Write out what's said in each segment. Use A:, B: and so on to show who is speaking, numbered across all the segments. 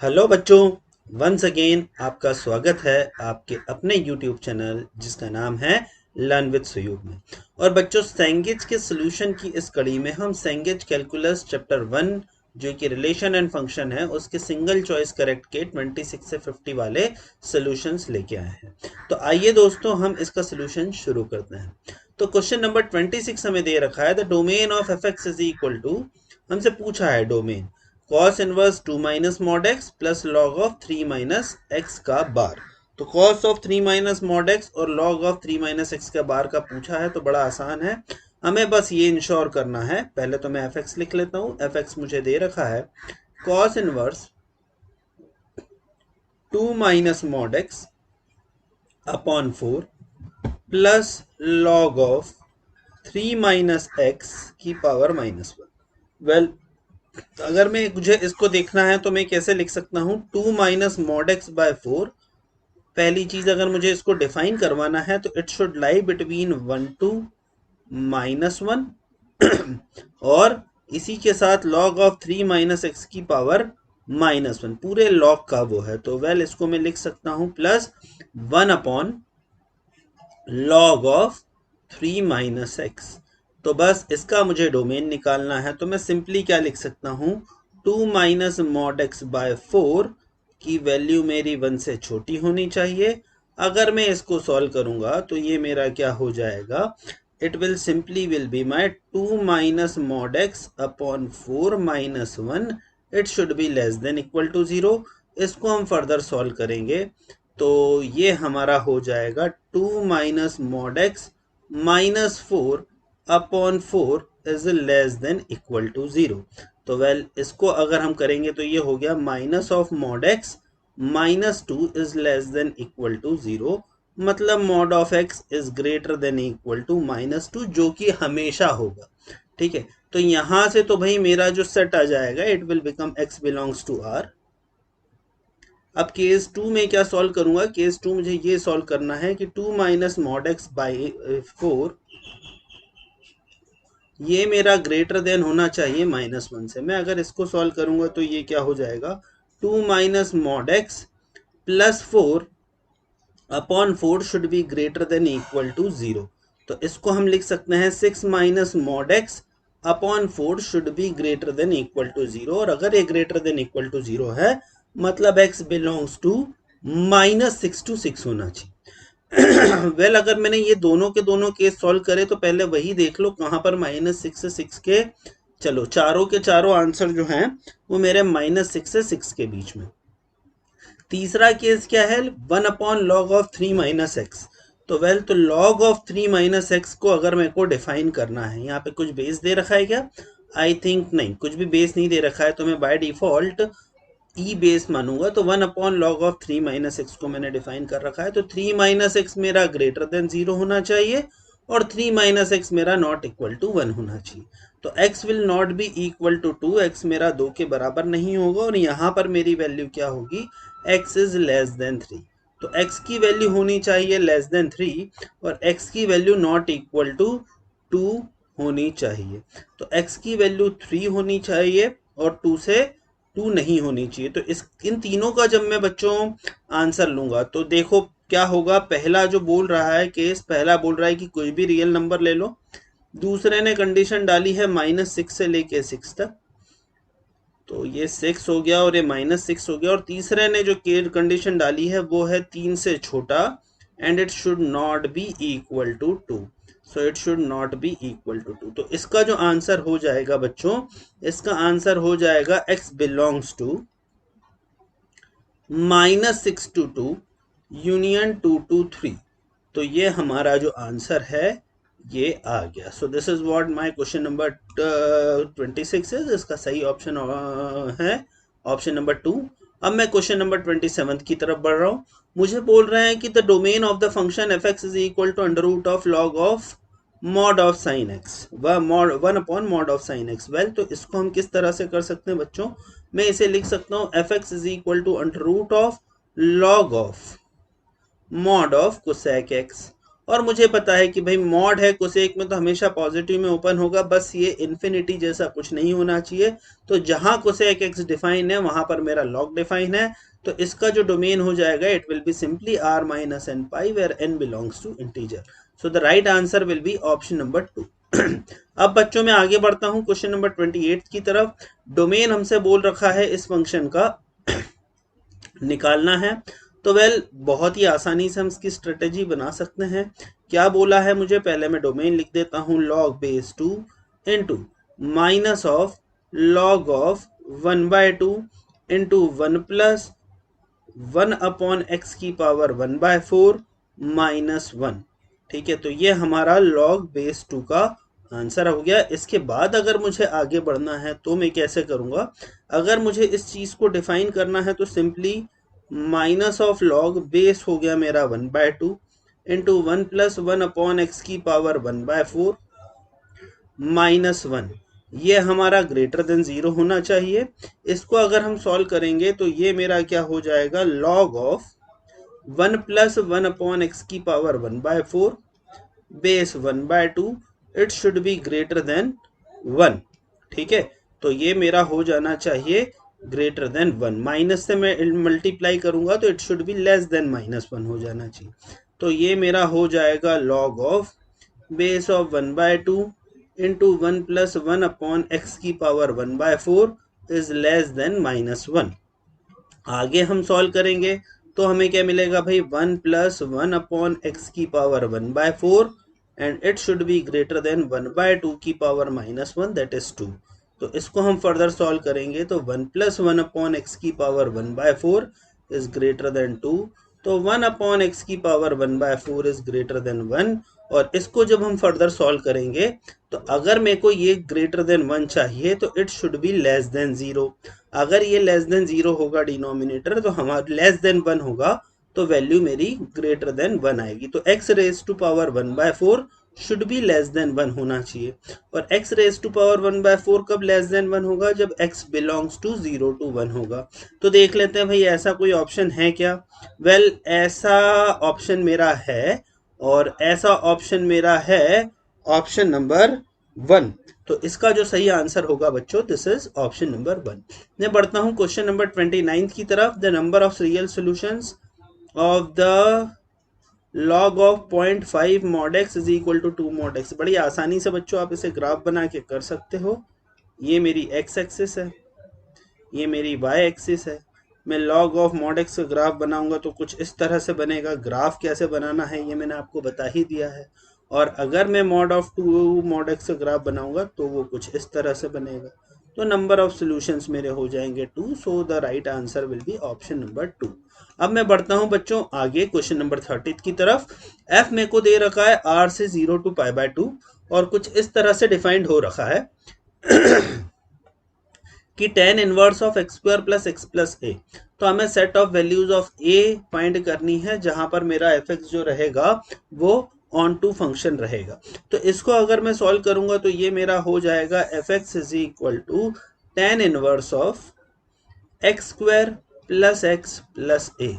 A: Hello बच्चों, once again आपका स्वागत है आपके अपने YouTube चैनल जिसका नाम है लर्न विद सुयोग में। और बच्चों, सैंगेज के सॉल्यूशन की इस कड़ी में हम सैंगेज कैलकुलस चैप्टर 1 जो कि रिलेशन एंड फंक्शन है उसके सिंगल चॉइस करेक्ट के 26 से 50 वाले सॉल्यूशंस लेके आए हैं। तो आइए दोस्तों, हम इसका सॉल्यूशन शुरू करते हैं। तो क्वेश्चन नंबर 26 हमें दे रखा है, the domain of f x is equal to, हमसे पूछा है domain cos inverse 2 minus mod x plus log of 3 minus x का बार। तो cos of 3 minus mod x और log ऑफ 3 माइनस एक्स का बार का पूछा है, तो बड़ा आसान है। हमें बस ये इंश्योर करना है, पहले तो मैं एफ एक्स लिख लेता हूँ। एफ एक्स मुझे दे रखा है cos inverse 2 minus mod x upon 4 plus log of 3 minus x की पावर माइनस 1। वेल, अगर मैं मुझे इसको देखना है तो मैं कैसे लिख सकता हूँ, 2 माइनस मॉड एक्स बाय 4। पहली चीज, अगर मुझे इसको डिफाइन करवाना है तो it should lie between 1 to minus 1 और इसी के साथ log ऑफ 3 माइनस एक्स की पावर माइनस 1 पूरे log का वो है। तो वेल, इसको मैं लिख सकता हूँ plus 1 upon log of 3 minus x. तो बस इसका मुझे डोमेन निकालना है, तो मैं सिंपली क्या लिख सकता हूँ, 2 माइनस मॉड एक्स बाय 4 की वैल्यू मेरी 1 से छोटी होनी चाहिए। अगर मैं इसको सॉल्व करूंगा तो ये मेरा क्या हो जाएगा, it will simply will be my 2 minus mod x upon 4 minus 1, it should be less than equal to 0। इसको हम फर्दर सॉल्व करेंगे तो ये हमारा हो जाएगा 2 minus mod x minus 4 upon 4 is less than equal to 0। तो वेल, इसको अगर हम करेंगे तो ये हो गया minus of mod x minus 2 is less than equal to 0। मतलब mod of x is greater than equal to minus 2, जो कि हमेशा होगा। ठीक है, तो यहां से तो भाई मेरा जो सेट आ जाएगा, it will become x belongs to R. अब केस 2 में क्या सॉल्व करूंगा, केस 2 मुझे ये सॉल्व करना है कि 2 माइनस मॉड एक्स बाई 4 ये मेरा ग्रेटर देन होना चाहिए माइनस 1 से। मैं अगर इसको सॉल्व करूंगा तो ये क्या हो जाएगा, 2 minus mod x plus 4 upon 4 should be greater than equal to 0। तो इसको हम लिख सकते हैं 6 minus mod x upon 4 should be greater than equal to 0। और अगर ये ग्रेटर देन इक्वल टू 0 है, मतलब x belongs to minus 6 to 6 होना चाहिए। वेल, अगर मैंने ये दोनों के दोनों केस सॉल्व करे तो पहले वही देख लो कहां पर माइनस 6 से 6 के, चलो चारों के चारों आंसर जो हैं वो मेरे माइनस 6 से 6 के बीच में। तीसरा केस क्या है, 1 upon log of 3 minus x. तो वेल, तो लॉग ऑफ 3 माइनस एक्स को अगर मेरे को डिफाइन करना है, यहाँ पे कुछ बेस दे रखा है क्या, आई थिंक नहीं, कुछ भी बेस नहीं दे रखा है, तो मैं बाय डिफॉल्ट ई बेस मानूंगा। तो 1 upon log of 3 minus x को मैंने डिफाइन कर रखा है, तो 3 माइनस एक्स मेरा ग्रेटर देन 0 होना चाहिए और 3 माइनस एक्स मेरा नॉट इक्वल टू 1 होना चाहिए। तो x will not be equal to 2, x मेरा 2 के बराबर नहीं होगा और यहाँ पर मेरी वैल्यू क्या होगी, x इज लेस देन 3। तो x की वैल्यू होनी चाहिए लेस देन 3 और x की वैल्यू नॉट इक्वल टू 2 होनी चाहिए। तो x की वैल्यू 3 होनी चाहिए और 2 से 2 नहीं होनी चाहिए। तो इस इन तीनों का जब मैं बच्चों आंसर लूंगा तो देखो क्या होगा। पहला जो बोल रहा है केस, पहला बोल रहा है कि कोई भी रियल नंबर ले लो। दूसरे ने कंडीशन डाली है माइनस 6 से लेके 6 तक, तो ये 6 हो गया और ये माइनस 6 हो गया। और तीसरे ने जो कंडीशन डाली है वो है 3 से छोटा and it should not be equal to 2। So it should not be equal to 2। तो इसका जो आंसर हो जाएगा बच्चों, इसका आंसर हो जाएगा x belongs to minus 6 to 2 union 2 to 3। तो ये हमारा जो आंसर है ये आ गया। So this is what my question number 26 is. इसका सही ऑप्शन है ऑप्शन नंबर 2। अब मैं क्वेश्चन नंबर 27 की तरफ बढ़ रहा हूँ। मुझे बोल रहे हैं कि the domain of the function f x is equal to under root of log of mod of sine x व mod 1 upon mod of sine x. Well, तो इसको हम किस तरह से कर सकते हैं बच्चों, मैं इसे लिख सकता हूँ f x is equal to under root of log of mod of cosec x. और मुझे पता है कि भाई मॉड है कोसेक में तो हमेशा पॉजिटिव में ओपन होगा, बस ये इन्फिनिटी जैसा कुछ नहीं होना चाहिए। तो जहां कोसेक एक्स डिफाइन है वहां पर मेरा लॉग डिफाइन है, तो इसका जो डोमेन हो जाएगा it will be simply r minus n pi where n belongs to integer. So the right answer will be option number 2। अब बच्चों में आगे बढ़ता हूं क्वेश्चन नंबर 28 की तरफ। डोमेन हमसे बोल रखा है इस फंक्शन का निकालना है। तो बहुत ही आसानी से हम इसकी स्ट्रेटेजी बना सकते हैं। क्या बोला है मुझे, पहले मैं डोमेन लिख देता हूं, log base 2 into minus of log of 1/2 into 1 plus 1 upon x की पावर 1/4 माइनस 1। ठीक है, तो ये हमारा log बेस 2 का आंसर हो गया। इसके बाद अगर मुझे आगे बढ़ना है तो मैं कैसे करूंगा, अगर मुझे इस चीज को डिफाइन करना है तो simply minus of log base हो गया मेरा 1/2 इंटू 1 प्लस 1 अपॉन एक्स की पावर 1/4 माइनस 1। ये हमारा ग्रेटर देन 0 होना चाहिए। इसको अगर हम सॉल्व करेंगे तो ये मेरा क्या हो जाएगा, log of 1 plus 1 upon x की power 1/4 base 1/2, it should be greater than 1। ठीक है, तो ये मेरा हो जाना चाहिए ग्रेटर देन 1। माइनस से मैं मल्टीप्लाई करूंगा तो it should be less than -1 हो जाना चाहिए। तो ये मेरा हो जाएगा log of base of 1/2 into 1 plus 1 upon x की पावर 1/4 इज लेस देन -1। आगे हम सॉल्व करेंगे तो हमें क्या मिलेगा भाई, 1 प्लस 1 अपॉन एक्स की power 1/4 and it should be greater then 1/2 की पावर -1 दैट इज 2। तो इसको हम फर्दर सॉल्व करेंगे तो 1 प्लस 1 अपॉन एक्स की पावर 1/4 इज ग्रेटर देन 2। तो 1 अपॉन एक्स की पावर 1/4 इज ग्रेटर देन 1। और इसको जब हम फर्दर सॉल्व करेंगे तो अगर मेरे को ये ग्रेटर देन 1 चाहिए तो it should be less then 0। अगर ये लेस देन 0 होगा डिनोमिनेटर तो हमारा लेस देन 1 होगा, तो वैल्यू मेरी ग्रेटर देन 1 आएगी। तो x raise to power 1/4 should be less than 1 होना चाहिए। और x रेज टू पावर 1/4 कब लेस देन 1 होगा, जब x बिलोंग्स टू 0 to 1 होगा। तो देख लेते हैं भाई ऐसा कोई ऑप्शन है क्या। ऐसा ऑप्शन मेरा है, और ऐसा ऑप्शन मेरा है ऑप्शन नंबर 1। तो इसका जो सही आंसर होगा बच्चों, दिस इज ऑप्शन नंबर 1। मैं बढ़ता हूं क्वेश्चन नंबर 29 की तरफ। The number of real solutions of the log of 0.5 mod x is equal to 2 mod x। बड़ी आसानी से बच्चों आप इसे ग्राफ बना के कर सकते हो। ये मेरी x एक्सिस है, ये मेरी y एक्सिस है। मैं log ऑफ mod x का ग्राफ बनाऊंगा तो कुछ इस तरह से बनेगा। ग्राफ कैसे बनाना है ये मैंने आपको बता ही दिया है। और अगर मैं mod ऑफ 2 mod x का ग्राफ बनाऊंगा तो वो कुछ इस तरह से बनेगा। तो नंबर ऑफ सॉल्यूशंस मेरे हो जाएंगे 2। सो the right answer will be option number 2। अब मैं बढ़ता हूं बच्चों आगे क्वेश्चन नंबर 30 की तरफ। f मेरे को दे रखा है r से 0 to π/2 और कुछ इस तरह से डिफाइंड हो रखा है कि tan inverse of x square plus x plus a. तो हमें set of values of a find करनी है जहां पर मेरा एफ एक्स जो रहेगा वो ऑन टू फंक्शन रहेगा। तो इसको अगर मैं सॉल्व करूंगा तो ये मेरा हो जाएगा f x is equal to tan inverse of x square plus x plus a.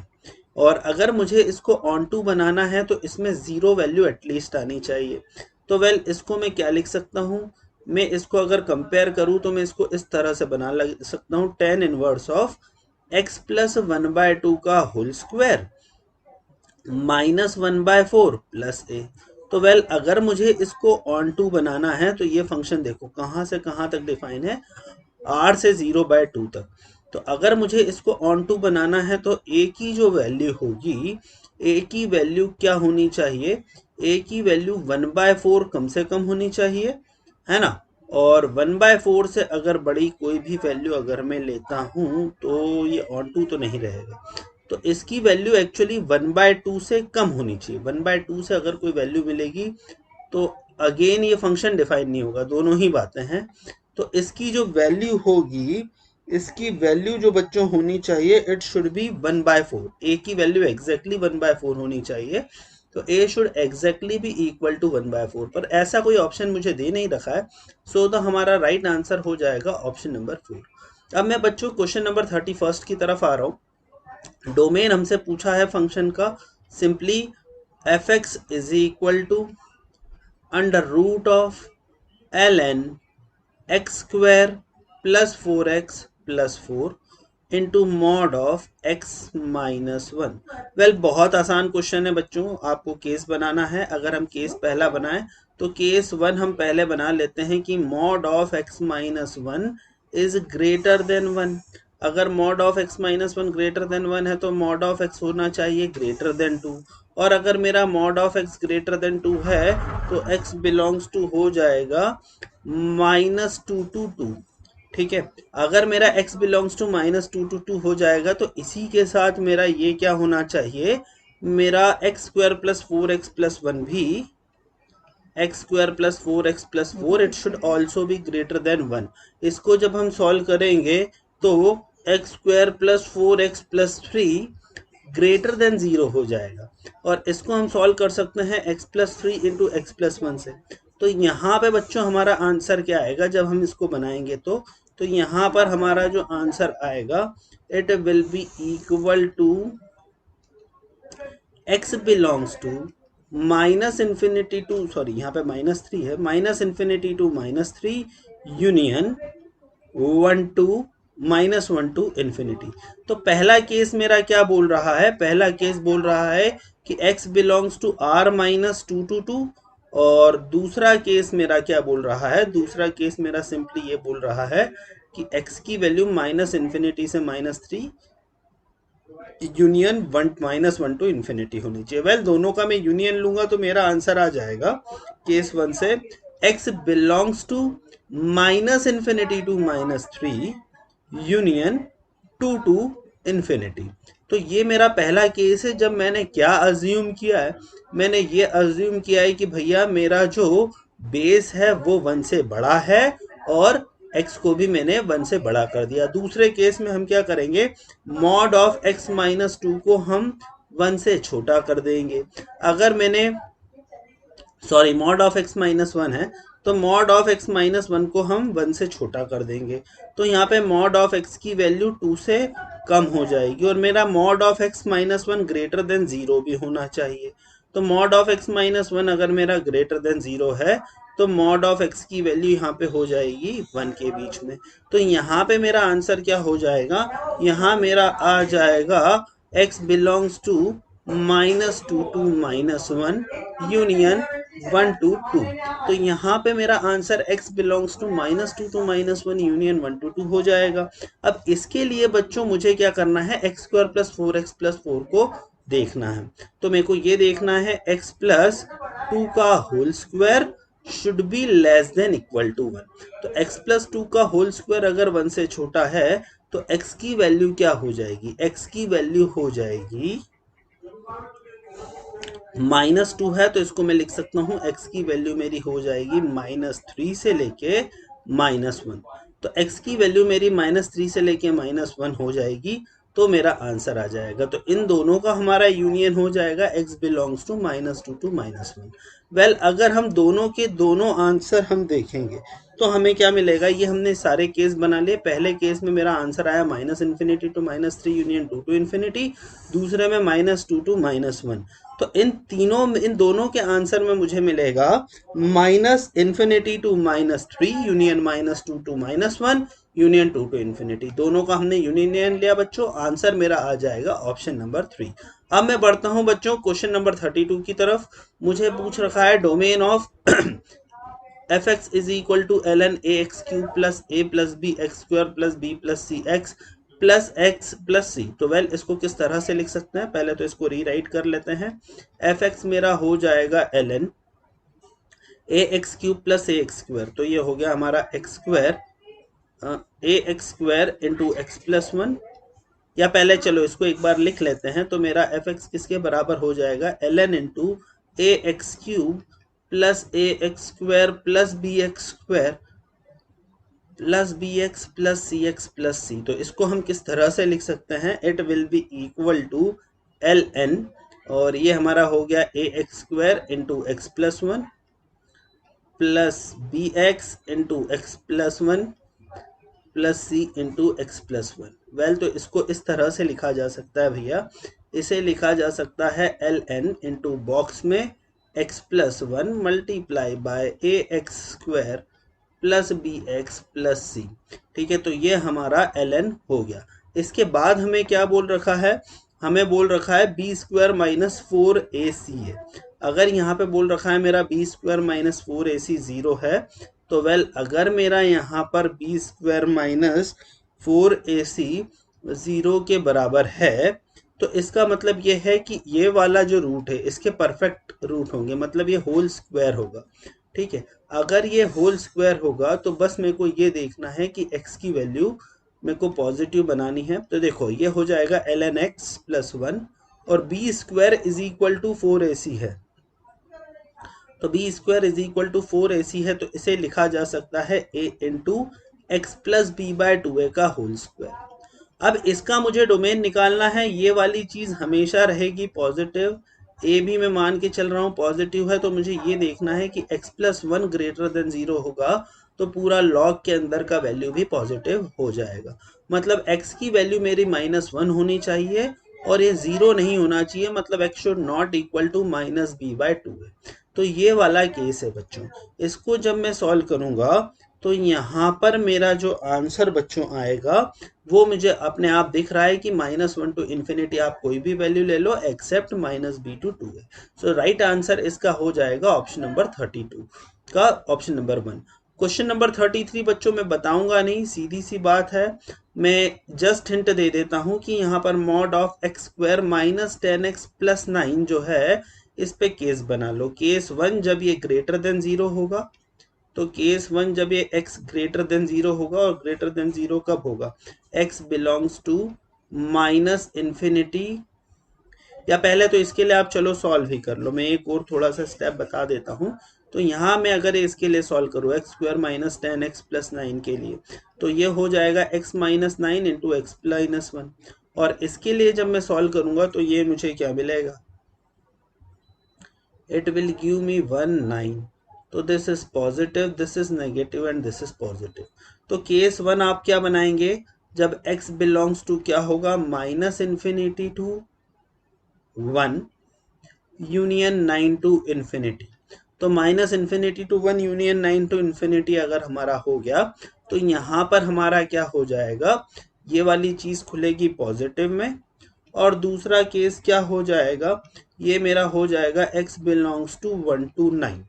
A: और अगर मुझे इसको ऑन टू बनाना है तो इसमें 0 वैल्यू एटलीस्ट आनी चाहिए। तो इसको मैं क्या लिख सकता हूं, मैं इसको अगर कंपेयर करूं तो मैं इसको इस तरह से बना सकता हूं, tan inverse of x plus 1/2 का whole square minus 1/4 plus a. तो अगर मुझे इसको ऑन टू बनाना है तो ये फंक्शन देखो कहां से कहां तक डिफाइन है, r से 0/2 तक। तो अगर मुझे इसको ऑन टू बनाना है तो a की जो वैल्यू होगी, a की वैल्यू क्या होनी चाहिए, a की वैल्यू 1/4 कम से कम होनी चाहिए, है ना। और 1/4 से अगर बड़ी कोई भी वैल्यू अगर मैं लेता हूं तो ये ऑन टू तो नहीं रहेगा। तो इसकी वैल्यू एक्चुअली 1/2 से कम होनी चाहिए। 1/2 से अगर कोई वैल्यू मिलेगी तो अगेन ये फंक्शन डिफाइन नहीं होगा, दोनों ही बातें हैं। तो इसकी जो वैल्यू होगी, इसकी वैल्यू जो बच्चों होनी चाहिए, इट शुड बी 1/4। ए की वैल्यू एग्जैक्टली 1/4 होनी चाहिए। तो a should exactly be equal to 1/4, पर ऐसा कोई ऑप्शन मुझे दे नहीं रखा है। सो तो हमारा राइट आंसर हो जाएगा ऑप्शन नंबर 4। अब मैं बच्चों क्वेश्चन नंबर 31 की तरफ आ रहा हूँ। डोमेन हमसे पूछा है फंक्शन का, simply f x is equal to under root of ln x square plus 4x plus 4 into mod of x minus 1। Well बहुत आसान क्वेश्चन है बच्चों, आपको केस बनाना है। अगर हम केस पहला बनाएं तो केस 1 हम पहले बना लेते हैं कि mod of x minus 1 is greater than 1। अगर mod of x minus 1 greater than 1 है तो मॉड ऑफ x होना चाहिए ग्रेटर देन 2। और अगर मेरा mod of x greater than 2 है तो x बिलोंग्स टू हो जाएगा -2 to 2। ठीक है, अगर मेरा x बिलोंग्स टू -2 to 2 हो जाएगा तो इसी के साथ मेरा ये क्या होना चाहिए, मेरा x square plus 4x plus 1 भी x square plus 4x plus 4 it should also be greater than 1। इसको जब हम सॉल्व करेंगे तो x square plus 4x plus 3 greater than 0 हो जाएगा। और इसको हम सॉल्व कर सकते हैं x plus 3 into x plus 1 से। तो यहाँ पे बच्चों हमारा आंसर क्या आएगा जब हम इसको बनाएंगे तो यहाँ पर हमारा जो आंसर आएगा it will be equal to x belongs to minus infinity to, sorry यहाँ पे -3 है, minus infinity to -3 union 1 to -1 to infinity. तो पहला केस मेरा क्या बोल रहा है, पहला केस बोल रहा है कि x belongs to r -2 to 2। और दूसरा केस मेरा क्या बोल रहा है, दूसरा केस मेरा सिंपली ये बोल रहा है कि x की वैल्यू माइनस इन्फिनिटी से -3 यूनियन -1 टू इन्फिनिटी होनी चाहिए। वेल दोनों का मैं यूनियन लूंगा तो मेरा आंसर आ जाएगा केस 1 से x belongs to minus infinity to -3 union 2 to infinity. तो ये मेरा पहला केस है। जब मैंने क्या अज्यूम किया है, मैंने ये अज्यूम किया है कि भैया मेरा जो बेस है वो 1 से बड़ा है और x को भी मैंने 1 से बड़ा कर दिया। दूसरे केस में हम क्या करेंगे, मॉड ऑफ x माइनस 2 को हम 1 से छोटा कर देंगे। अगर मैंने sorry mod of x minus 1 है तो मॉड ऑफ x माइनस 1 को हम 1 से छोटा कर देंगे। तो यहाँ पे मॉड ऑफ x की वैल्यू 2 से कम हो जाएगी और मेरा mod of x minus 1 greater than 0 भी होना चाहिए। तो मॉड ऑफ x माइनस 1 अगर मेरा ग्रेटर देन 0 है तो मॉड ऑफ x की वैल्यू यहाँ पे हो जाएगी 1 के बीच में। तो यहाँ पे मेरा आंसर क्या हो जाएगा, यहाँ मेरा आ जाएगा x belongs to -2 to -1 union 1 to 2। तो यहाँ पे मेरा answer x belongs to -2 to -1 union 1 to 2 हो जाएगा। अब इसके लिए बच्चों मुझे क्या करना है, x square plus 4x plus 4 को देखना है। तो मेरे को ये देखना है x प्लस 2 का whole square should be less than equal to 1। तो x प्लस 2 का होल स्क्वायर अगर 1 से छोटा है तो x की वैल्यू क्या हो जाएगी, x की वैल्यू हो जाएगी -2 है तो इसको मैं लिख सकता हूँ x की वैल्यू मेरी हो जाएगी -3 से लेके -1। तो x की वैल्यू मेरी -3 से लेके -1 हो जाएगी तो मेरा आंसर आ जाएगा। तो इन दोनों का हमारा यूनियन हो जाएगा x belongs to -2 to -1। Well अगर हम दोनों के दोनों आंसर हम देखेंगे तो हमें क्या मिलेगा, ये हमने सारे केस बना लिए। पहले केस में मेरा आंसर आया -minus infinity to -3 union 2 to infinity, दूसरे में -2 टू -1। तो इन दोनों के आंसर में मुझे मिलेगा -minus infinity to -3 union -2 to -1 union 2 to infinity. दोनों का हमने यूनियन लिया बच्चों, आंसर मेरा आ जाएगा ऑप्शन नंबर 3। अब मैं बढ़ता हूं बच्चों क्वेश्चन नंबर 32 की तरफ। मुझे पूछ रखा है domain of f x is equal to ln ax cube plus a plus b x square plus b plus c x plus x plus c. तो वेल इसको किस तरह से लिख सकते हैं, पहले तो इसको रीराइट कर लेते हैं। एफ एक्स मेरा हो जाएगा ln a x cube plus a x square, तो ये हो गया हमारा x square a x square into x plus 1। या पहले चलो इसको एक बार लिख लेते हैं। तो मेरा एफ एक्स किसके बराबर हो जाएगा, ln into a x cube plus a x square plus b x square plus b x plus c x plus c. तो इसको हम किस तरह से लिख सकते हैं, it will be equal to l n, और ये हमारा हो गया a x square into x plus 1 plus b x into x plus 1 plus c into x plus 1। Well तो इसको इस तरह से लिखा जा सकता है भैया इसे लिखा जा सकता है ln इंटू बॉक्स में x plus 1 multiply by a x square plus b x plus c. ठीक है, तो ये हमारा ln हो गया। इसके बाद हमें क्या बोल रखा है, हमें बोल रखा है बी स्क्वायर माइनस 4ac है। अगर यहाँ पे बोल रखा है मेरा बी स्क्वायर माइनस 4ac 0 है, तो वेल अगर मेरा यहाँ पर बी स्क्वायर माइनस 4ac 0 के बराबर है, तो इसका मतलब ये है कि ये वाला जो रूट है इसके परफेक्ट रूट होंगे, मतलब ये होल स्क्वायर होगा। ठीक है, अगर ये होल स्क्वायर होगा तो बस मेरे को ये देखना है कि x की वैल्यू मेरे को पॉजिटिव बनानी है। तो देखो ये हो जाएगा ln x प्लस 1 और b square is equal to 4ac है, तो b square is equal to 4ac है, तो इसे लिखा जा सकता है a into x plus b by 2a का होल स्क्वायर। अब इसका मुझे डोमेन निकालना है, ये वाली चीज हमेशा रहेगी पॉजिटिव, ए भी मैं मान के चल रहा हूँ पॉजिटिव है, तो मुझे ये देखना है कि x प्लस 1 ग्रेटर देन 0 होगा तो पूरा लॉग के अंदर का वैल्यू भी पॉजिटिव हो जाएगा। मतलब x की वैल्यू मेरी -1 होनी चाहिए और ये 0 नहीं होना चाहिए, मतलब x should not equal to minus b by 2 है। तो ये वाला केस है बच्चों। इसको जब मैं सॉल्व करूंगा तो यहाँ पर मेरा जो आंसर बच्चों आएगा वो मुझे अपने आप दिख रहा है कि -1 टू इन्फिनिटी आप कोई भी वैल्यू ले लो एक्सेप्ट -b टू 2 है। सो राइट आंसर इसका हो जाएगा ऑप्शन नंबर 32 का ऑप्शन नंबर 1। क्वेश्चन नंबर 33 बच्चों मैं बताऊंगा नहीं, सीधी सी बात है, मैं जस्ट हिंट दे देता हूं कि यहाँ पर mod of x square minus 10x plus 9 जो है इस पे केस बना लो। केस 1 जब ये ग्रेटर देन 0 होगा, तो केस 1 जब ये x ग्रेटर देन 0 होगा, और ग्रेटर देन 0 कब होगा, x belongs to minus infinity, या पहले तो इसके लिए आप चलो सॉल्व ही कर लो, मैं एक और थोड़ा सा स्टेप बता देता हूँ। तो यहाँ मैं अगर इसके लिए सॉल्व करूँ x square minus 10x plus 9 के लिए, तो ये हो जाएगा x minus 9 into x minus 1, और इसके लिए जब मैं सॉल्व करूंगा तो ये मुझे क्या मिलेगा, इट विल गिव मी 1 9। तो this is positive, this is negative and this is positive. तो केस 1 आप क्या बनाएंगे, जब x बिलोंग्स टू क्या होगा, minus infinity to 1 union 9 to infinity. तो minus infinity to 1 union 9 to infinity अगर हमारा हो गया, तो यहाँ पर हमारा क्या हो जाएगा, ये वाली चीज खुलेगी पॉजिटिव में, और दूसरा केस क्या हो जाएगा, ये मेरा हो जाएगा x बिलोंग्स टू 1 टू 9।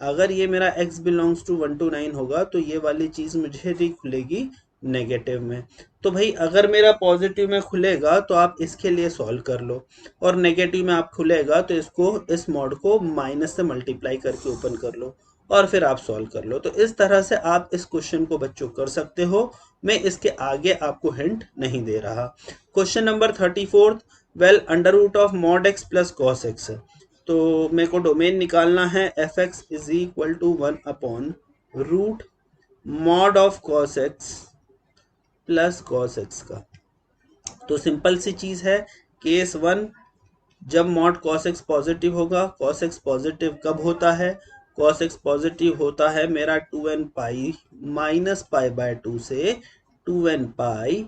A: अगर ये मेरा x बिलोंग्स टू 1 टू 9 होगा तो ये वाली चीज मुझे भी खुलेगी नेगेटिव में। तो भाई अगर मेरा पॉजिटिव में खुलेगा तो आप इसके लिए सॉल्व कर लो, और नेगेटिव में आप खुलेगा तो इसको, इस मॉड को माइनस से मल्टीप्लाई करके ओपन कर लो और फिर आप सॉल्व कर लो। तो इस तरह से आप इस क्वेश्चन को बच्चों कर सकते हो, मैं इसके आगे आपको हिंट नहीं दे रहा। Question number 34, well under root of mod x plus cos x है, तो मेरे को डोमेन निकालना है f x is equal to 1 upon root mod of cos x plus cos x का। तो सिंपल सी चीज है, केस 1 जब मॉड कॉस एक्स पॉजिटिव होगा, कॉस एक्स पॉजिटिव कब होता है, कॉस एक्स पॉजिटिव होता है मेरा 2n pi minus pi by 2 से 2n pi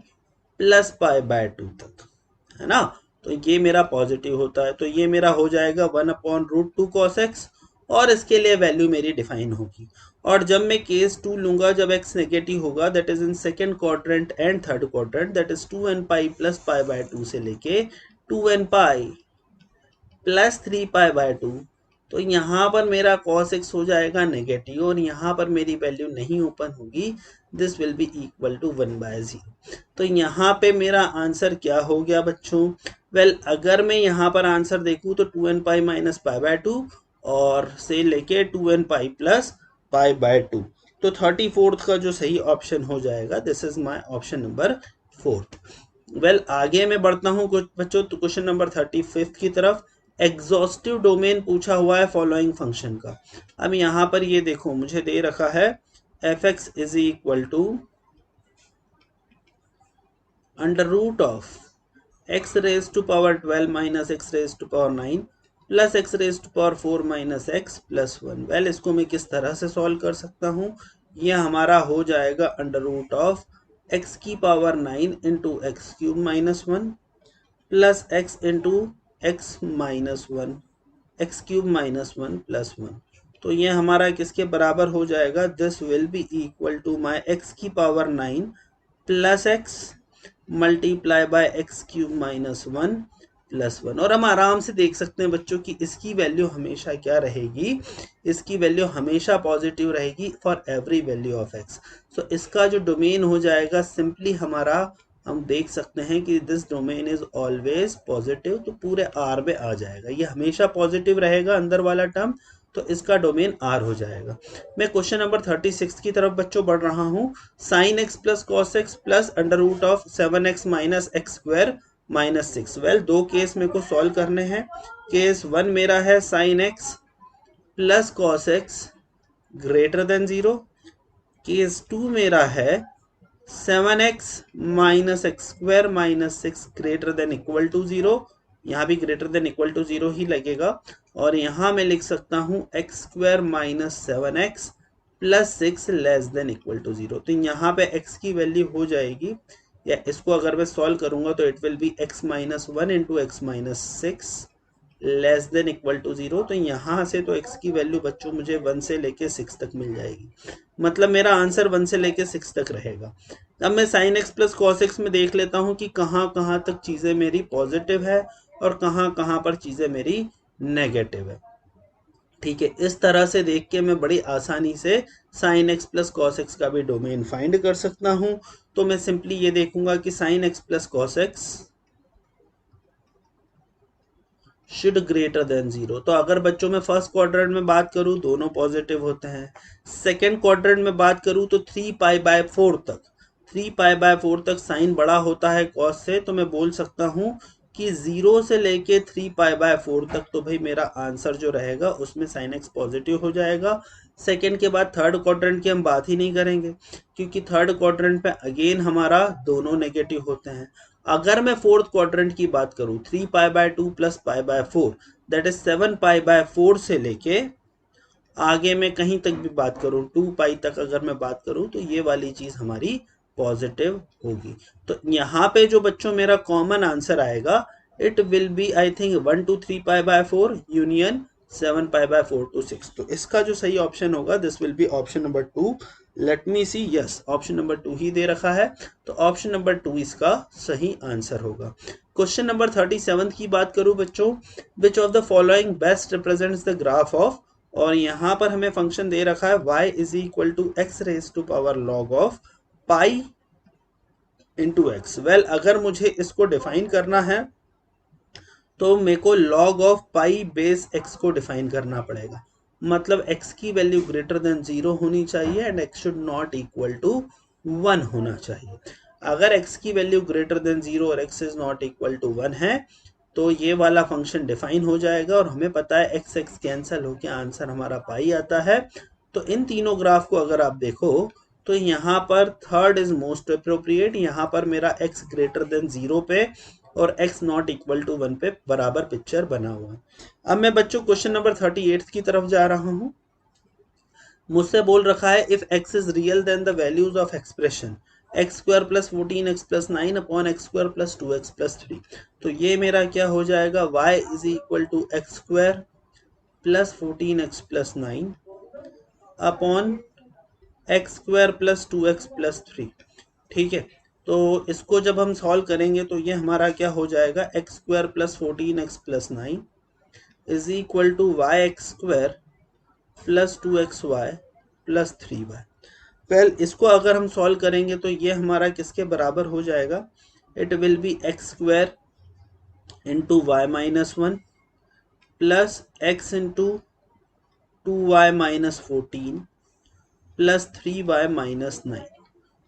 A: plus pi by 2 तक, है ना। तो ये मेरा पॉजिटिव होता है, तो ये मेरा हो जाएगा 1 अपॉन रूट 2 कॉस एक्स, और इसके लिए वैल्यू मेरी डिफाइन होगी। और जब मैं केस 2 लूंगा जब x नेगेटिव होगा, that is in second quadrant and third quadrant, that is 2n pi plus pi by 2 से लेके 2n pi plus 3 pi by 2, तो यहाँ पर मेरा cos x हो जाएगा नेगेटिव और यहाँ पर मेरी वैल्यू नहीं ओपन होगी, this will be equal to 1/0। तो यहाँ पे मेरा आंसर क्या हो गया बच्चों, वेल अगर मैं यहाँ पर आंसर देखूँ तो 2n pi minus pi by 2 और से लेके 2n pi plus pi by 2, तो 34th का जो सही ऑप्शन हो जाएगा, this is my option number 4। Well आगे मैं बढ़ता हूँ कुछ बच्चों, तो क्वेश्चन नंबर 35 की तरफ। एग्जॉस्टिव डोमेन पूछा हुआ है फॉलोइंग फंक्शन का। अब यहाँ पर ये देखो मुझे दे रखा है f x is equal to under root of x raise to power 12 minus x raise to power 9 plus x raise to power 4 minus x plus 1। Well इसको मैं किस तरह से सॉल्व कर सकता हूँ, यह हमारा हो जाएगा अंडर रूट ऑफ एक्स की power 9 into x cube minus 1 plus x into x minus one, x cube minus one plus one. तो ये हमारा किसके बराबर हो जाएगा? This will be equal to my x की power 9 plus x multiply by x cube minus one plus one. और हम आराम से देख सकते हैं बच्चों की इसकी वैल्यू हमेशा क्या रहेगी? इसकी वैल्यू हमेशा पॉजिटिव रहेगी for every value of x. So इसका जो डोमेन हो जाएगा सिंपली हमारा, हम देख सकते हैं कि this domain is always positive, तो पूरे आर में आ जाएगा, ये हमेशा पॉजिटिव रहेगा अंदर वाला टर्म, तो इसका डोमेन आर हो जाएगा। मैं क्वेश्चन नंबर 36 की तरफ बच्चों बढ़ रहा हूं। Sine x plus cos x plus under root of 7x minus x square minus 6। Well, दो केस मेरे को सॉल्व करने हैं। केस 1 मेरा है sine x plus cos x greater than 0। Case 2 मेरा है 7x minus x square minus 6 greater than equal to 0। यहाँ भी ग्रेटर देन इक्वल टू 0 ही लगेगा। और यहाँ मैं लिख सकता हूँ x square minus 7x plus 6 less than equal to 0। तो यहाँ पे x की वैल्यू हो जाएगी, या इसको अगर मैं सॉल्व करूंगा तो it will be x minus 1 into x minus 6 less than equal to 0। तो यहाँ से तो x की वैल्यू बच्चों मुझे 1 से लेके 6 तक मिल जाएगी, मतलब मेरा आंसर 1 से लेके 6 तक रहेगा। अब मैं sign x plus cos x में देख लेता हूँ कि कहाँ कहाँ तक चीज़ें मेरी पॉजिटिव है और कहाँ कहाँ पर चीज़ें मेरी नेगेटिव है। ठीक है, इस तरह से देख के मैं बड़ी आसानी से sign x plus cos x का भी डोमेन फाइंड कर सकता हूँ। तो मैं सिंपली ये देखूंगा कि sign x plus cos x should greater than 0। तो अगर बच्चों में फर्स्ट क्वाड्रेंट में बात करूं दोनों पॉजिटिव होते हैं। सेकंड क्वाड्रेंट में बात करूं तो 3π/4 तक, 3π/4 तक साइन बड़ा होता है कॉस से, तो मैं बोल सकता हूं कि 0 से लेके 3π/4 तक तो भाई मेरा आंसर जो रहेगा उसमें साइन एक्स पॉजिटिव हो जाएगा। सेकंड के बाद थर्ड क्वाड्रेंट की हम बात ही नहीं करेंगे, क्योंकि थर्ड क्वाड्रेंट पे अगेन हमारा दोनों नेगेटिव होते हैं। अगर मैं फोर्थ क्वाड्रेंट की बात करूं 3π/2 प्लस π/4 दैट इज 7π/4 से लेके आगे मैं कहीं तक भी बात करूं 2π तक अगर मैं बात करूं तो ये वाली चीज हमारी पॉजिटिव होगी। तो यहाँ पे जो बच्चों मेरा कॉमन आंसर आएगा it will be I think 1 to 3π/4 union 7π/4 to 6। तो इसका जो सही ऑप्शन होगा this will be option number 2। Let me see, yes option number 2 ही दे रखा है, तो ऑप्शन नंबर 2 इसका सही आंसर होगा। क्वेश्चन नंबर 37 की बात करूं बच्चों, which of the following best represents the graph of, और यहाँ पर हमें फंक्शन दे रखा है y is equal to x raise to power log of pi into x. Well, अगर मुझे इसको डिफाइन करना है तो मेरे को log of pi base x को डिफाइन करना पड़ेगा, मतलब x की वैल्यू ग्रेटर देन 0 होनी चाहिए and x should not equal to 1 होना चाहिए। अगर x की वैल्यू ग्रेटर देन 0 और x is not equal to 1 है तो ये वाला फंक्शन डिफाइन हो जाएगा, और हमें पता है x x कैंसिल होकर आंसर हमारा पाई आता है। तो इन तीनों ग्राफ को अगर आप देखो तो यहाँ पर थर्ड इज मोस्ट अप्रोप्रिएट, यहाँ पर मेरा x ग्रेटर देन 0 पे और x नॉट इक्वल टू 1 पे बराबर पिक्चर बना हुआ है। अब मैं बच्चों क्वेश्चन नंबर 38 की तरफ जा रहा हूं। मुझसे बोल रखा है if x is real then the values of expression x square plus 14x plus 9 upon x square plus 2x plus 3। तो ये मेरा क्या हो जाएगा, y is equal to x square plus 14x plus 9 upon x square plus 2x plus 3। ठीक है, तो इसको जब हम सॉल्व करेंगे तो ये हमारा क्या हो जाएगा, x square plus 14x plus 9 is equal to y x square plus 2xy plus 3y। Well, इसको अगर हम सॉल्व करेंगे तो ये हमारा किसके बराबर हो जाएगा, it will be x square into y minus 1 plus x into 2y minus 14 plus 3y minus 9।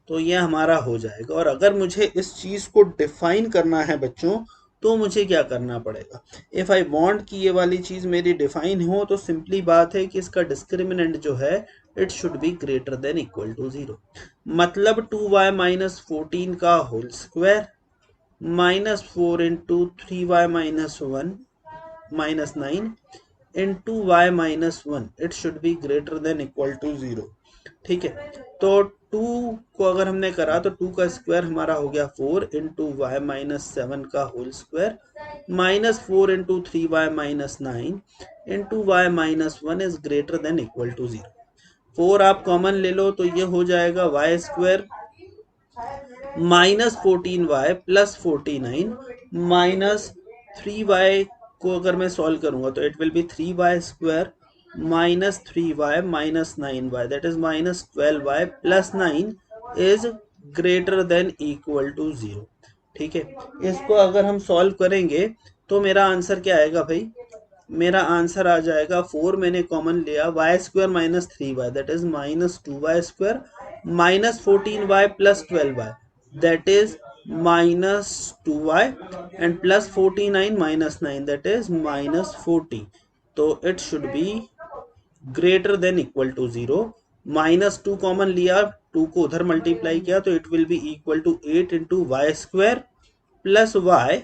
A: तो ये हमारा हो जाएगा। और अगर मुझे इस चीज को डिफाइन करना है बच्चों तो मुझे क्या करना पड़ेगा, इफ आई वांट कि ये वाली चीज मेरी डिफाइन हो तो सिंपली बात है कि इसका डिस्क्रिमिनेंट जो है it should be greater than equal to 0, मतलब 2y माइनस 14 का whole square minus 4 into 3y minus 1 minus 9 into y minus 1 it should be greater than equal to 0। ठीक है, तो 2 को अगर हमने करा तो 2 का स्क्वायर हमारा हो गया 4 इंटू वाई माइनस 7 का whole square minus 4 into 3y minus 9 into y minus 1 is greater than equal to 0। 4 आप कॉमन ले लो तो ये हो जाएगा y square minus 14y plus 49 minus 3y को अगर मैं सॉल्व करूंगा तो it will be 3y square minus 3y minus 9y that is minus 12y plus 9 is greater than equal to 0। ठीक है, इसको अगर हम सॉल्व करेंगे तो मेरा आंसर क्या आएगा भाई, मेरा आंसर आ जाएगा 4 मैंने कॉमन लिया y square minus 3y that is minus 2y square minus 14y plus 12y that is minus 2y and plus 49 minus 9 that is minus 40। तो it should be greater than equal to 0। Minus 2 common लिया, 2 को उधर multiply किया तो it will be equal to 8 into y square plus y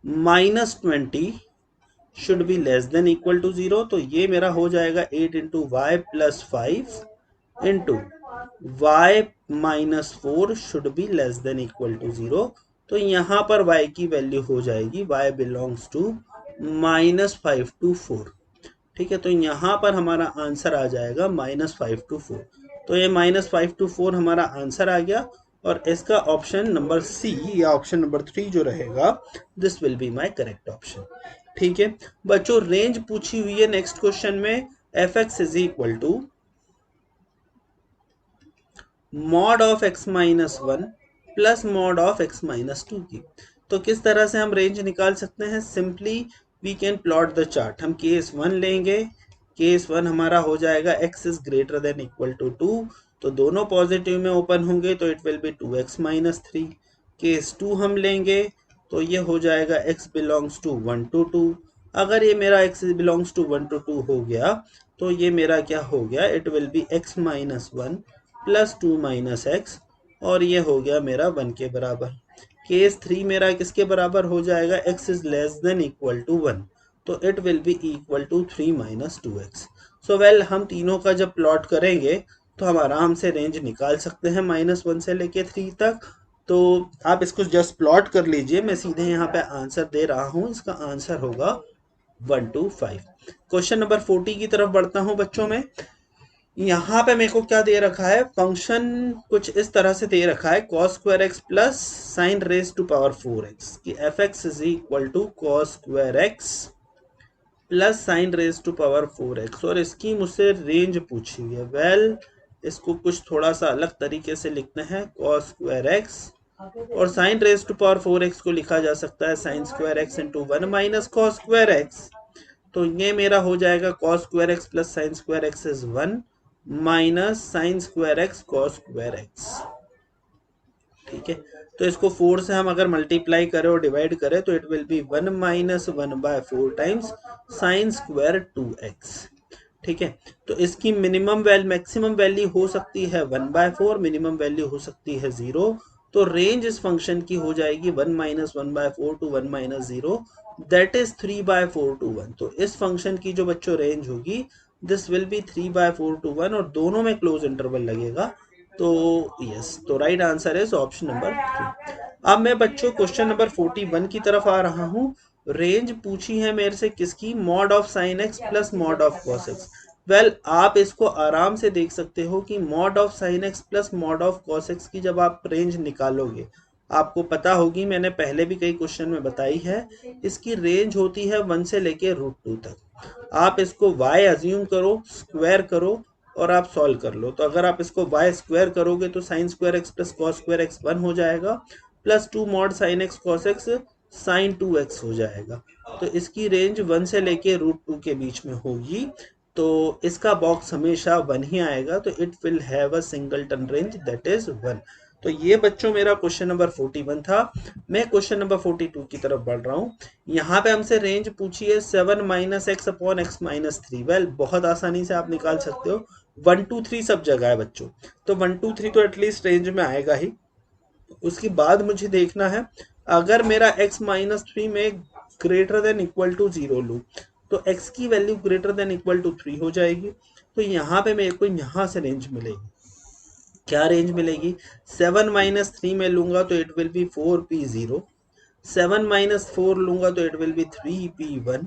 A: minus 20 should be less than equal to 0। तो ये मेरा हो जाएगा 8 into y plus 5 into y minus 4 should be less than equal to 0। तो यहाँ पर y की वैल्यू हो जाएगी y belongs to minus 5 to 4। ठीक है, तो यहाँ पर हमारा आंसर आ जाएगा माइनस 5 टू 4। तो ये माइनस 5 टू 4 हमारा आंसर आ गया और इसका ऑप्शन नंबर सी या ऑप्शन नंबर 3 जो रहेगा this will be my correct option. ठीक है बच्चों, रेंज पूछी हुई है नेक्स्ट क्वेश्चन में f x is equal to mod of x minus 1 प्लस मॉड ऑफ x माइनस 2 की। तो किस तरह से हम रेंज निकाल सकते हैं, simply we can plot the chart. हम केस 1 लेंगे, केस 1 हमारा हो जाएगा x is greater than equal to 2, तो दोनों पॉजिटिव में ओपन होंगे तो it will be 2x minus 3। Case 2 हम लेंगे तो ये हो जाएगा x बिलोंग्स टू 1 टू 2। अगर ये मेरा x बिलोंग्स टू 1 टू 2 हो गया तो ये मेरा क्या हो गया, it will be x minus 1 plus 2 minus x और ये हो गया मेरा 1 के बराबर। केस 3 मेरा किसके बराबर हो जाएगा, x is less than equal to 1, तो it will be equal to 3 minus 2x। So well, हम तीनों का जब प्लॉट करेंगे तो हम आराम से रेंज निकाल सकते हैं माइनस 1 से लेके 3 तक। तो आप इसको जस्ट प्लॉट कर लीजिए, मैं सीधे यहाँ पे आंसर दे रहा हूँ, इसका आंसर होगा 1 to 5। क्वेश्चन नंबर 40 की तरफ बढ़ता हूँ बच्चों में। यहाँ पे मेरे को क्या दे रखा है, फंक्शन कुछ इस तरह से दे रखा है cos square x plus sine raise to power 4x कि f x is equal to cos square x plus sine raise to power 4x और इसकी मुझसे रेंज पूछी हुई है। वेल, इसको कुछ थोड़ा सा अलग तरीके से लिखते हैं, cos स्क्वायर एक्स और sine raise to power 4x को लिखा जा सकता है sine square x into 1 minus cos square x. तो ये मेरा हो जाएगा cos square x plus sine square x is 1 minus sine square x cos square x. ठीक है, तो इसको 4 से हम अगर मल्टीप्लाई करें और डिवाइड करें तो it will B 1 minus 1/4 times sine square 2x। ठीक है, तो इसकी मैक्सिमम वैल्यू हो सकती है 1/4, मिनिमम वैल्यू हो सकती है 0। तो रेंज इस फंक्शन की हो जाएगी 1 minus 1/4 to 1 minus 0 that is 3/4 to 1। तो इस फंक्शन की जो बच्चों रेंज होगी दिस विल बी 3/4 टू 1 और दोनों में क्लोज इंटरवल लगेगा। तो यस, तो right answer is option number 3। अब मैं बच्चों क्वेश्चन नंबर 41 की तरफ आ रहा हूँ। रेंज पूछी है मेरे से किसकी, mod of sine x plus mod of cos x. Well, आप इसको आराम से देख सकते हो कि mod of sine x plus mod of cos x की जब आप रेंज निकालोगे आपको पता होगी, मैंने पहले भी कई क्वेश्चन में बताई है, इसकी रेंज होती है 1 से लेके √2 तक। आप इसको y अज्यूम करो, स्क्वायर करो और आप सॉल्व कर लो। तो अगर आप इसको y स्क्वायर करोगे तो sine square x plus cos square x 1 हो जाएगा plus 2 mod sine x cos x sine 2x हो जाएगा। तो इसकी रेंज 1 से लेके √2 के बीच में होगी। तो इसका बॉक्स हमेशा 1 ही आएगा, तो it will have a singleton range that is 1। तो ये बच्चों मेरा क्वेश्चन नंबर 41 था। मैं क्वेश्चन नंबर 42 की तरफ बढ़ रहा हूँ। यहाँ पे हमसे रेंज पूछी है 7 minus x upon x minus 3। Well, बहुत आसानी से आप निकाल सकते हो, 1 2 3 सब जगह है बच्चों, तो 1 2 3 तो एटलीस्ट रेंज में आएगा ही। उसके बाद मुझे देखना है अगर मेरा x माइनस 3 में ग्रेटर देन इक्वल टू 0 लूँ तो x की value greater than equal to 3 हो जाएगी। तो यहाँ पे मेरे को यहाँ से रेंज मिलेगी। क्या रेंज मिलेगी? 7 माइनस 3 में लूंगा तो it will B 4p0, 7 minus 4 लूंगा तो इट विल बी 3p1,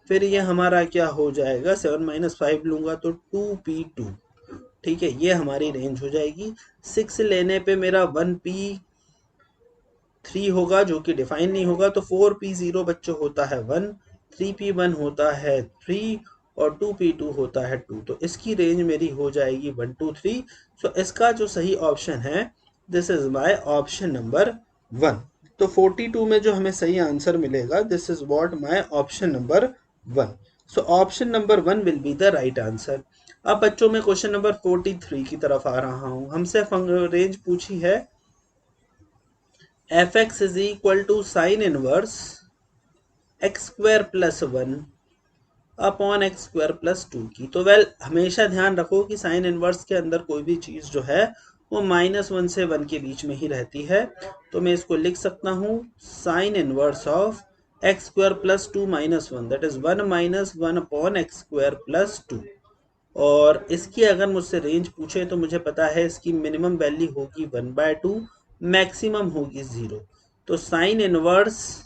A: फिर ये हमारा क्या हो जाएगा, 7 माइनस 5 लूंगा तो 2p2। ठीक है, ये हमारी रेंज हो जाएगी। 6 लेने पे मेरा 1p3 होगा जो कि डिफाइन नहीं होगा, तो 4p0 बच्चों होता है 1, 3p1 होता है 3 और 2p2 होता है 2। तो इसकी रेंज मेरी हो जाएगी 1 2 3। सो इसका जो सही ऑप्शन है, this is my option number 1। तो 42 में जो हमें सही आंसर मिलेगा, this is what my option number 1। So option number 1 will be the right answer. अब बच्चों में क्वेश्चन नंबर 43 की तरफ आ रहा हूं। हमसे रेंज पूछी है fx is equal to sine inverse x square plus 1 upon x square plus 2 की। तो हमेशा ध्यान रखो कि साइन इनवर्स के अंदर कोई भी चीज जो है वो -1 से 1 के बीच में ही रहती है। तो मैं इसको लिख सकता हूँ sign inverse of x square plus 2 minus 1, that is 1 minus 1 upon x square plus 2। और इसकी अगर मुझसे रेंज पूछे तो मुझे पता है इसकी मिनिमम वैल्यू होगी 1/2, मैक्सिमम होगी 0। तो साइन इनवर्स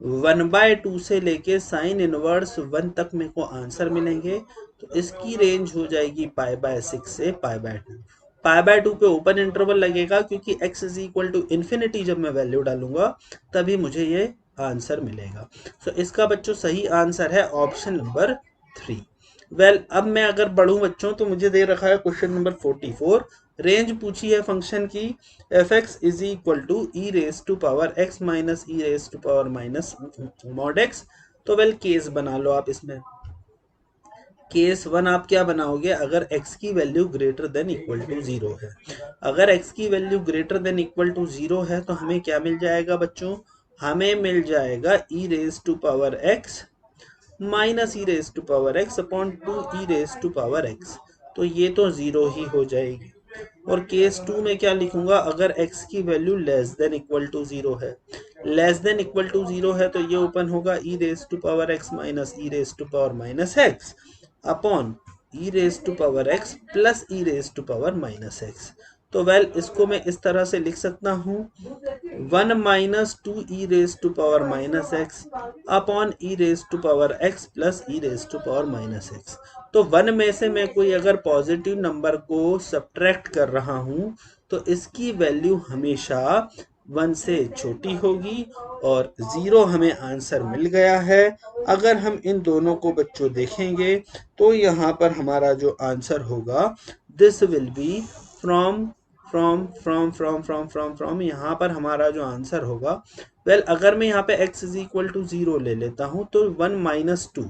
A: 1/2 से लेके साइन इनवर्स 1 तक मेरे को आंसर मिलेंगे। तो इसकी रेंज हो जाएगी π/6 से π/2। π/2 पे ओपन इंटरवल लगेगा क्योंकि x is equal to infinity जब मैं वैल्यू डालूंगा तभी मुझे ये आंसर मिलेगा। सो इसका बच्चों सही आंसर है ऑप्शन नंबर 3। अब मैं अगर बढ़ूं बच्चों तो मुझे दे रखा है क्वेश्चन नंबर 44। रेंज पूछी है फंक्शन की f x is equal to e raise to power x minus e raise to power minus mod x. तो केस बना लो आप इसमें। केस 1 आप क्या बनाओगे, अगर x की value greater than equal to 0 है। अगर x की value greater than equal to 0 है तो हमें क्या मिल जाएगा बच्चों, हमें मिल जाएगा e raise to power x minus e raise to power x upon 2 e raise to power x. तो ये तो 0 ही हो जाएगी। और केस 2 में क्या लिखूंगा, अगर x की value less than equal to 0 है, लेस देन इक्वल टू 0 है तो ये ओपन होगा e raise to power x minus e raise to power minus x upon e raise to power x plus e raise to power minus x. तो इसको मैं इस तरह से लिख सकता हूँ 1 minus 2 e raise to power minus x upon e raise to power x plus e raise to power minus x. तो 1 में से मैं कोई अगर पॉजिटिव नंबर को सब्ट्रैक्ट कर रहा हूं तो इसकी वैल्यू हमेशा 1 से छोटी होगी और 0 हमें आंसर मिल गया है। अगर हम इन दोनों को बच्चों देखेंगे तो यहाँ पर हमारा जो आंसर होगा, this will B from from यहाँ पर हमारा जो आंसर होगा, अगर मैं यहाँ पे x इज इक्वल टू 0 ले लेता हूं तो 1 माइनस 2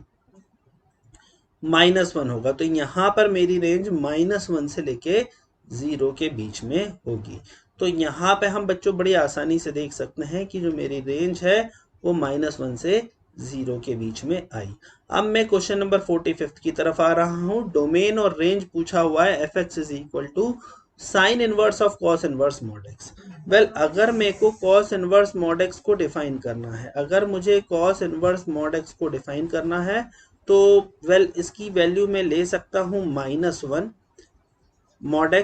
A: -1 होगा। तो यहाँ पर मेरी रेंज -1 से लेके 0 के बीच में होगी। तो यहाँ पे हम बच्चों बड़ी आसानी से देख सकते हैं कि जो मेरी रेंज है वो -1 से 0 के बीच में आई। अब मैं क्वेश्चन नंबर 45 की तरफ आ रहा हूँ। डोमेन और रेंज पूछा हुआ है f x is equal to sine inverse of cos inverse mod x. अगर मेरे को कॉस इनवर्स मॉड एक्स को डिफाइन करना है, अगर मुझे कॉस इनवर्स मॉड एक्स को डिफाइन करना है तो इसकी वैल्यू मैं ले सकता हूं -1 मॉड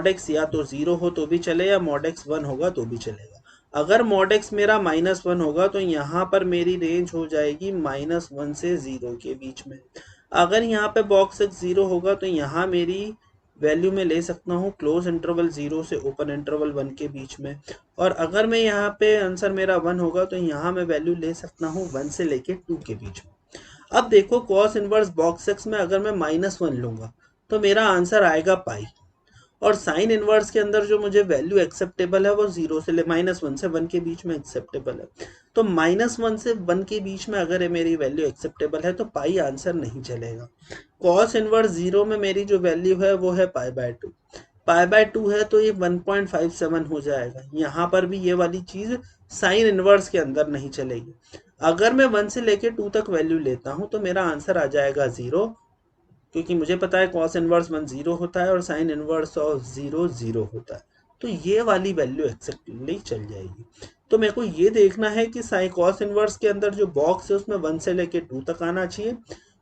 A: एक्स या तो 0 हो तो भी चले या मॉड एक्स 1 होगा तो भी चलेगा। अगर मॉड एक्स मेरा -1 होगा तो यहाँ पर मेरी रेंज हो जाएगी -1 से 0 के बीच में। अगर यहाँ पे बॉक्स एक्स 0 होगा तो यहाँ मेरी वैल्यू में ले सकता हूँ क्लोज इंटरवल 0 से ओपन इंटरवल 1 के बीच में। और अगर मैं यहाँ पे आंसर मेरा 1 होगा तो यहाँ मैं वैल्यू ले सकता हूँ 1 से लेके 2 के बीच में। अब देखो कॉस इनवर्स बॉक्स एक्स में अगर मैं -1 लूंगा तो मेरा आंसर आएगा पाई। और साइन इनवर्स के अंदर जो मुझे वैल्यू एक्सेप्टेबल है वो 0 से -1 से 1 के बीच में एक्सेप्टेबल है। तो -1 से 1 के बीच में अगर मेरी वैल्यू एक्सेप्टेबल है तो पाई आंसर नहीं चलेगा। कॉस इनवर्स 0 में मेरी जो वैल्यू है वो है π/2। π/2 है तो ये 1.57 हो जाएगा। यहाँ पर भी ये वाली चीज साइन इनवर्स के अंदर नहीं चलेगी। अगर मैं 1 से लेके 2 तक वैल्यू लेता हूं तो मेरा आंसर आ जाएगा 0, क्योंकि मुझे पता है कॉस इनवर्स 1 0 होता है और साइन इनवर्स ऑफ 0 0 होता है। तो ये वाली वैल्यू एक्सेप्टेबली चल जाएगी। तो मेरे को ये देखना है कि साइन कॉस इनवर्स के अंदर जो बॉक्स है उसमें 1 से लेके 2 तक आना चाहिए।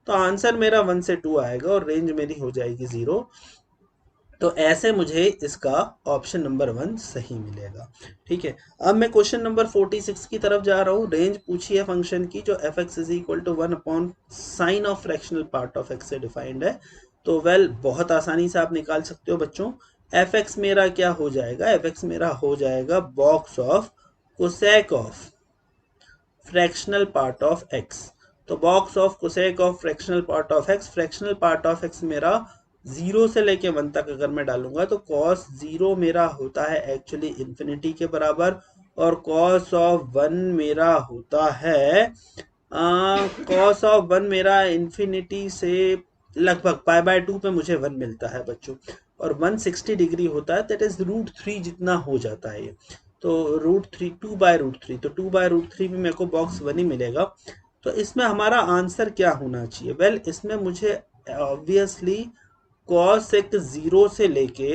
A: तो आंसर मेरा 1 से 2 आएगा और रेंज मेरी हो जाएगी 0। तो ऐसे मुझे इसका ऑप्शन नंबर 1 सही मिलेगा। ठीक है, अब मैं क्वेश्चन नंबर 46 की तरफ जा रहा हूँ। रेंज पूछी है फंक्शन की जो f x is equal to 1 upon sine of fractional part of x से डिफाइंड है। तो बहुत आसानी से आप निकाल सकते हो बच्चों। एफ एक्स मेरा क्या हो जाएगा? एफ एक्स मेरा हो जाएगा box of cosec of fractional part of x. तो box of cosec of fractional part of x, fractional part of x मेरा 0 से लेके 1 तक अगर मैं डालूंगा तो cos 0 मेरा होता है एक्चुअली इन्फिनिटी के बराबर, और cos ऑफ 1 मेरा होता है cos ऑफ 1 मेरा इन्फिनिटी से लगभग पाई बाय 2 पे मुझे 1 मिलता है बच्चों, और 160 डिग्री होता है, दैट इज √3 जितना हो जाता है ये। तो √3 2/√3, तो 2/√3 में मेरे को बॉक्स 1 ही मिलेगा। तो इसमें हमारा आंसर क्या होना चाहिए? वेल इसमें मुझे ऑब्वियसली cosec 0 से लेके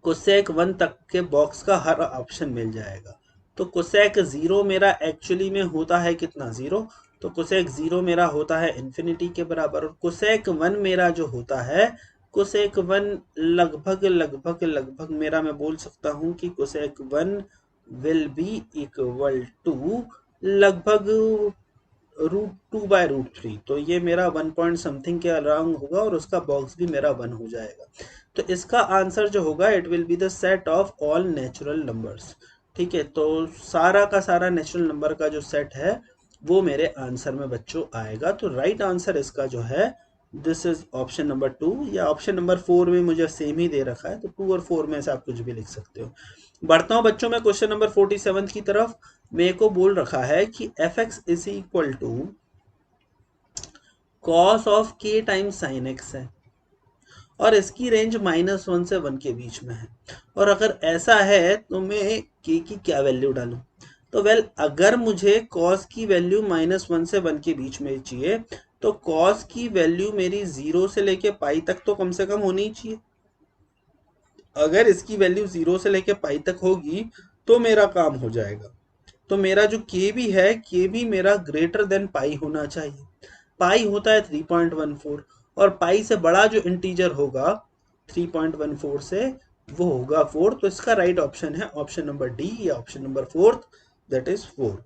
A: cosec 1 तक के बॉक्स का हर ऑप्शन मिल जाएगा। तो cosec 0 मेरा एक्चुअली में होता है कितना? 0। तो cosec 0 मेरा होता है इन्फिनिटी के बराबर, और cosec 1 मेरा जो होता है cosec 1 लगभग लगभग लगभग मेरा मैं बोल सकता हूँ कि cosec 1 will be equal to लगभग √2/√3। तो ये मेरा 1 पॉइंट समथिंग के अराउंड होगा, और उसका बॉक्स भी मेरा 1 हो जाएगा। तो इसका आंसर जो होगा it will be the set of all natural numbers. ठीक है, तो सारा का सारा नेचुरल नंबर का जो सेट है वो मेरे आंसर में बच्चों आएगा। तो राइट आंसर इसका जो है दिस इज ऑप्शन नंबर 2, या ऑप्शन नंबर 4 में मुझे सेम ही दे रखा है, तो 2 और 4 में से आप कुछ भी लिख सकते हो। बढ़ता हूं बच्चों मैं क्वेश्चन नंबर 47 की तरफ। मेरे को बोल रखा है कि f x is equal to cos of k time sine x है, और इसकी रेंज -1 से 1 के बीच में है। और अगर ऐसा है तो मैं के की क्या वैल्यू डालूं? तो अगर मुझे कॉस की वैल्यू -1 से 1 के बीच में चाहिए, तो कॉस की वैल्यू मेरी 0 से लेके पाई तक तो कम से कम होनी ही चाहिए। अगर इसकी वैल्यू 0 से लेके पाई तक होगी तो मेरा काम हो जाएगा। तो मेरा जो के भी है, के भी मेरा ग्रेटर देन पाई होना चाहिए। पाई होता है 3.14, और पाई से बड़ा जो इंटीजर होगा 3.14 से वो होगा 4। तो इसका राइट ऑप्शन है ऑप्शन नंबर डी, या ऑप्शन नंबर 4, दैट इज 4।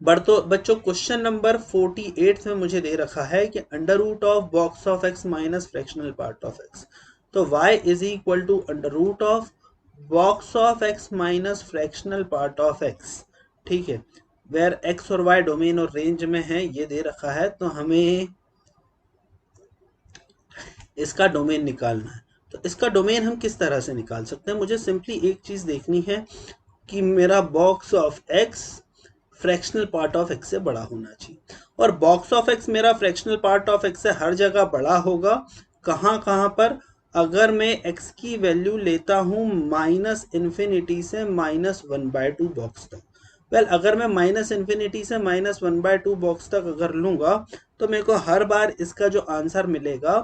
A: बच्चों क्वेश्चन नंबर 48 में मुझे दे रखा है कि under root of box of x minus fractional part of x. तो y is equal to under root of box of x minus fractional part of x. ठीक है, वेर एक्स और y डोमेन और रेंज में है ये दे रखा है, तो हमें इसका डोमेन निकालना है। तो इसका डोमेन हम किस तरह से निकाल सकते हैं? मुझे सिंपली एक चीज देखनी है कि मेरा box of x fractional part of x से बड़ा होना चाहिए, और बॉक्स ऑफ एक्स मेरा फ्रैक्शनल पार्ट ऑफ एक्स से हर जगह बड़ा होगा। कहाँ कहाँ पर? अगर मैं x की वैल्यू लेता हूँ -इन्फिनिटी से -1/2 बॉक्स तक। अगर मैं -इन्फिनिटी से -1/2 बॉक्स तक अगर लूंगा तो मेरे को हर बार इसका जो आंसर मिलेगा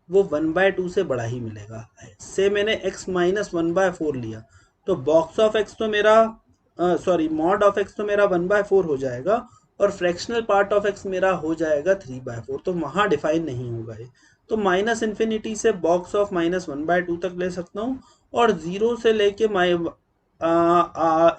A: वो 1/2 से बड़ा ही मिलेगा। से मैंने x -1/4 लिया, तो बॉक्स ऑफ एक्स तो मेरा सॉरी मॉड ऑफ एक्स तो मेरा 1/4 हो जाएगा, और फ्रैक्शनल पार्ट ऑफ एक्स मेरा हो जाएगा 3/4। तो वहां डिफाइन नहीं होगा ये। तो -इन्फिनिटी से बॉक्स ऑफ -1/2 तक ले सकता हूँ, और 0 से लेके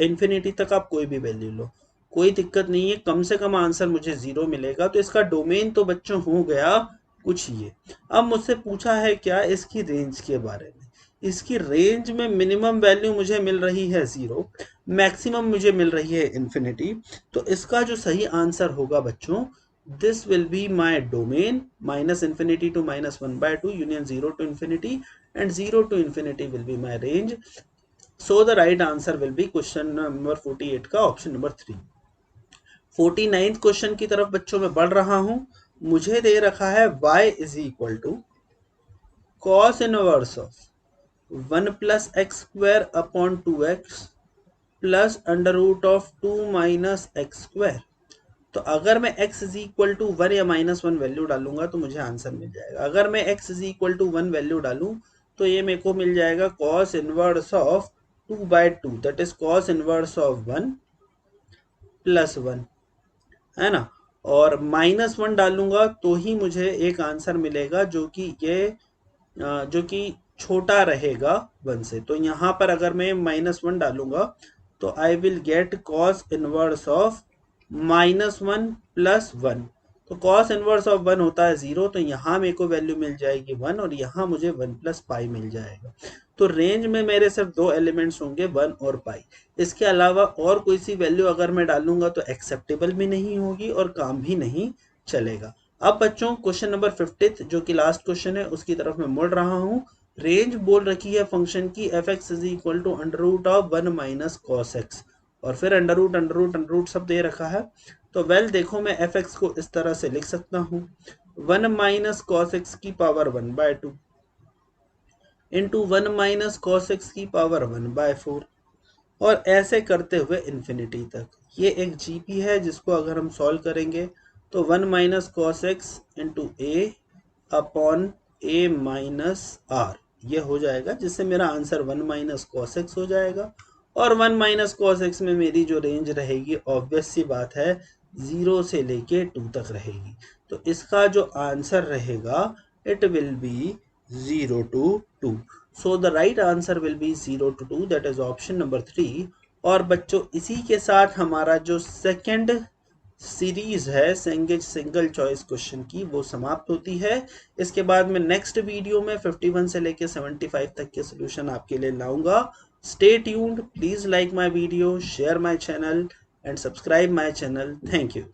A: इन्फिनिटी तक आप कोई भी वैल्यू लो, कोई दिक्कत नहीं है। कम से कम आंसर मुझे 0 मिलेगा। तो इसका डोमेन तो बच्चों हो गया कुछ ये। अब मुझसे पूछा है क्या इसकी रेंज के बारे में। इसकी रेंज में मिनिमम वैल्यू मुझे मिल रही है 0, मैक्सिमम मुझे मिल रही है इन्फिनिटी। तो इसका जो सही आंसर होगा बच्चों, this will be my domain -infinity to -1/2 union 0 to infinity, and 0 to infinity will be my range. So the right answer will be question number 48 का ऑप्शन नंबर 3। 49th क्वेश्चन की तरफ बच्चों में बढ़ रहा हूं। मुझे दे रखा है y is equal to cos inverse of 1 + x² upon 2x plus under root of 2 - x²। तो अगर मैं x इज इक्वल टू 1 या -1 वैल्यू डालूंगा तो मुझे आंसर मिल जाएगा। अगर मैं x is equal to 1 value डालूं तो ये मेरे को मिल जाएगा cos inverse of 2/2, that is cos inverse of 1 + 1, है ना। और -1 डालूंगा तो ही मुझे एक आंसर मिलेगा जो कि ये जो कि छोटा रहेगा 1 से। तो यहाँ पर अगर मैं -1 डालूंगा तो I will get cos inverse of -1 + 1। तो कॉस इनवर्स ऑफ 1 होता है 0, तो यहाँ मेरे को वैल्यू मिल जाएगी 1 और यहाँ मुझे 1 + पाई मिल जाएगा। तो रेंज में मेरे सिर्फ 2 एलिमेंट्स होंगे 1 और पाई। इसके अलावा और कोई सी वैल्यू अगर मैं डालूंगा तो एक्सेप्टेबल भी नहीं होगी और काम भी नहीं चलेगा। अब बच्चों क्वेश्चन नंबर 50 जो कि लास्ट क्वेश्चन है उसकी तरफ मैं मुड़ रहा हूँ। रेंज बोल रखी है फंक्शन की f(x) = √1 - cos x और फिर अंडर रूट सब दे रखा है। तो वेल देखो मैं f(x) को इस तरह से लिख सकता हूँ 1 - cos x की पावर 1/2 इंटू 1 - cos x की पावर 1/4 और ऐसे करते हुए इन्फिनिटी तक। ये एक जीपी है जिसको अगर हम सॉल्व करेंगे तो 1 - cos x इंटू a/a-r ये हो जाएगा, जिससे मेरा आंसर 1 - cos x हो जाएगा। और 1 - cos x में मेरी जो रेंज रहेगी ऑब्वियस सी बात है 0 से लेके 2 तक रहेगी। तो इसका जो आंसर रहेगा it will B 0 to 2। So the right answer will be 0 to 2, that is option number 3। और बच्चों इसी के साथ हमारा जो सेकंड सीरीज है सिंगल चॉइस क्वेश्चन की वो समाप्त होती है। इसके बाद मैं नेक्स्ट वीडियो में 51 से लेके 75 तक के सोल्यूशन आपके लिए लाऊंगा। Stay tuned, please like my video, share my channel and subscribe my channel. Thank you.